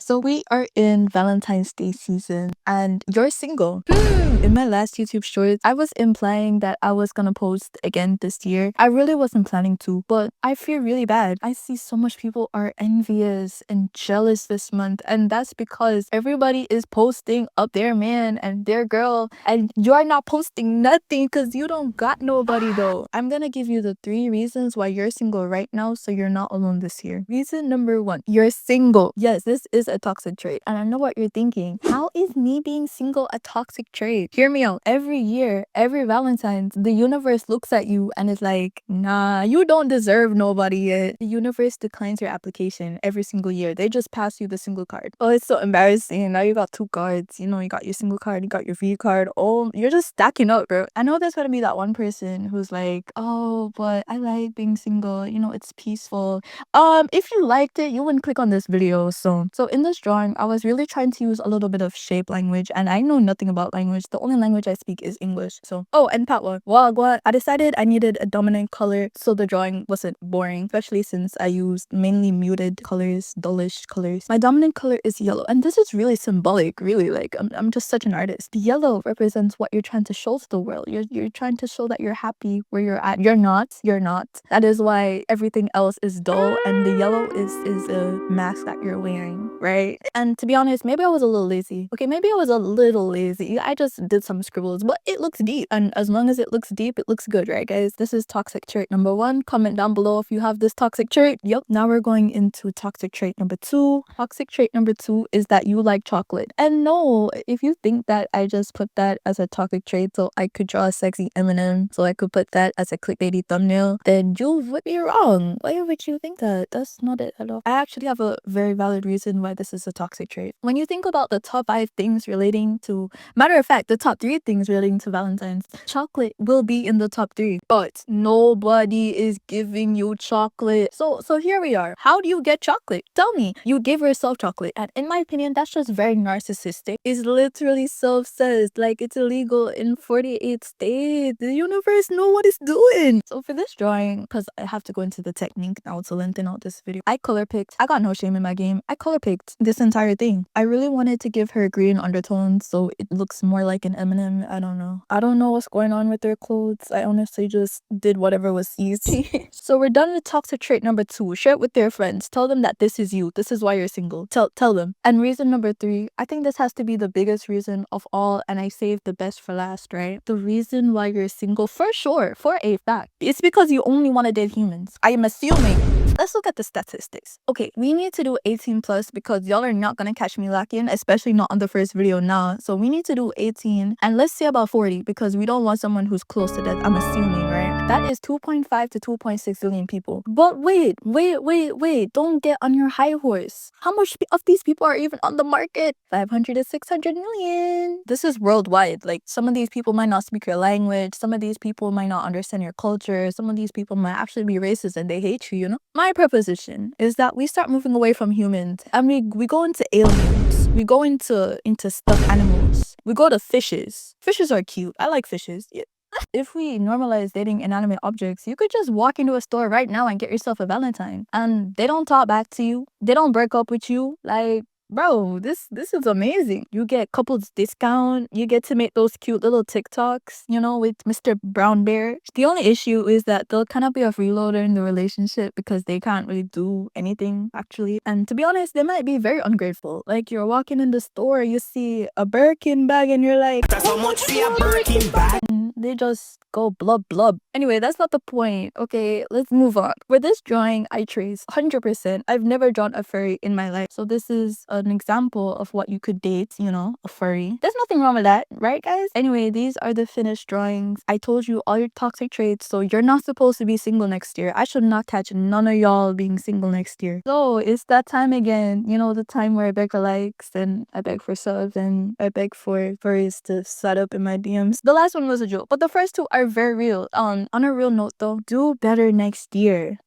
So we are in Valentine's Day season and you're single. In my last YouTube short, I was implying that I was gonna post again this year. I really wasn't planning to, but I feel really bad. I see so much people are envious and jealous this month, and that's because everybody is posting up their man and their girl, and you're not posting nothing because you don't got nobody though. I'm gonna give you the 3 reasons why you're single right now so you're not alone this year. Reason number 1, you're single. Yes, this is a toxic trait, and I know what you're thinking. How is me being single a toxic trait? Hear me out. Every year, every Valentine's, the universe looks at you and is like, nah, you don't deserve nobody yet. The universe declines your application every single year. They just pass you the single card. Oh, it's so embarrassing. Now you got 2 cards. You know, you got your single card, you got your V card. Oh, you're just stacking up, bro. I know there's gonna be that one person who's like, oh, but I like being single. You know, it's peaceful. If you liked it, you wouldn't click on this video. So in this drawing, I was really trying to use a little bit of shape language, and I know nothing about language. The only language I speak is English. So, oh, and Patwa. Well, I decided I needed a dominant color so the drawing wasn't boring, especially since I used mainly muted colors, dullish colors. My dominant color is yellow, and this is really symbolic, really. Like, I'm just such an artist. The yellow represents what you're trying to show to the world. You're trying to show that you're happy where you're at. You're not. That is why everything else is dull, and the yellow is a mask that you're wearing, right? And to be honest, maybe I was a little lazy. Okay, maybe I was a little lazy. I just did some scribbles, but it looks deep, and as long as it looks deep, it looks good, right, guys? This is toxic trait number 1. Comment down below if you have this toxic trait. Yep. Now we're going into toxic trait number 2. Toxic trait number 2 is that you like chocolate. And no, if you think that I just put that as a toxic trait so I could draw a sexy M&M, so I could put that as a clickbaity thumbnail, then you would be wrong. Why would you think that? That's not it at all. I actually have a very valid reason why this is a toxic trait. When you think about the top 5 things relating to, matter of fact, the top 3 things relating to Valentine's, chocolate will be in the top 3, but nobody is giving you chocolate. So here we are. How do you get chocolate? Tell me. You give yourself chocolate, and in my opinion, that's just very narcissistic. It's literally self-obsessed. Like, it's illegal in 48 states. The universe know what it's doing. So for this drawing, because I have to go into the technique now to lengthen out this video, I color picked. I got no shame in my game. I color picked this entire thing. I really wanted to give her green undertones so it looks more like an M&M. I don't know what's going on with their clothes. I honestly just did whatever was easy. So we're done with toxic trait number 2. Share it with their friends. Tell them that this is you. This is why you're single. Tell them. And reason number 3, I think this has to be the biggest reason of all, and I saved the best for last, right? The reason why you're single, for sure, for a fact, it's because you only want to date humans. I am assuming. Let's look at the statistics. Okay, we need to do 18 plus because y'all are not gonna catch me lacking, especially not on the first video now. So we need to do 18, and let's say about 40 because we don't want someone who's close to death. I'm assuming, right? That is 2.5 to 2.6 billion people. But wait, don't get on your high horse. How much of these people are even on the market? 500 to 600 million. This is worldwide. Like, some of these people might not speak your language. Some of these people might not understand your culture. Some of these people might actually be racist and they hate you, you know? My proposition is that we start moving away from humans and we go into aliens. We go into stuffed animals. We go to fishes. Fishes are cute. I like fishes. Yeah. If we normalize dating inanimate objects, you could just walk into a store right now and get yourself a Valentine. And they don't talk back to you. They don't break up with you. Like, bro, this is amazing. You get couples discount. You get to make those cute little TikToks, you know, with Mr. Brown Bear. The only issue is that they'll kind of be a freeloader in the relationship because they can't really do anything, actually. And to be honest, they might be very ungrateful. Like, you're walking in the store, you see a Birkin bag, and you're like, that's how much for a Birkin bag. They just go blub blub. Anyway, that's not the point. Okay, let's move on. For this drawing, I trace 100%. I've never drawn a furry in my life. So this is an example of what you could date, you know, a furry. There's nothing wrong with that, right, guys? Anyway, these are the finished drawings. I told you all your toxic traits, so you're not supposed to be single next year. I should not catch none of y'all being single next year. So it's that time again, you know, the time where I beg for likes and I beg for subs and I beg for furries to set up in my DMs. The last one was a joke, but the first 2 are very real. On a real note though, do better next year.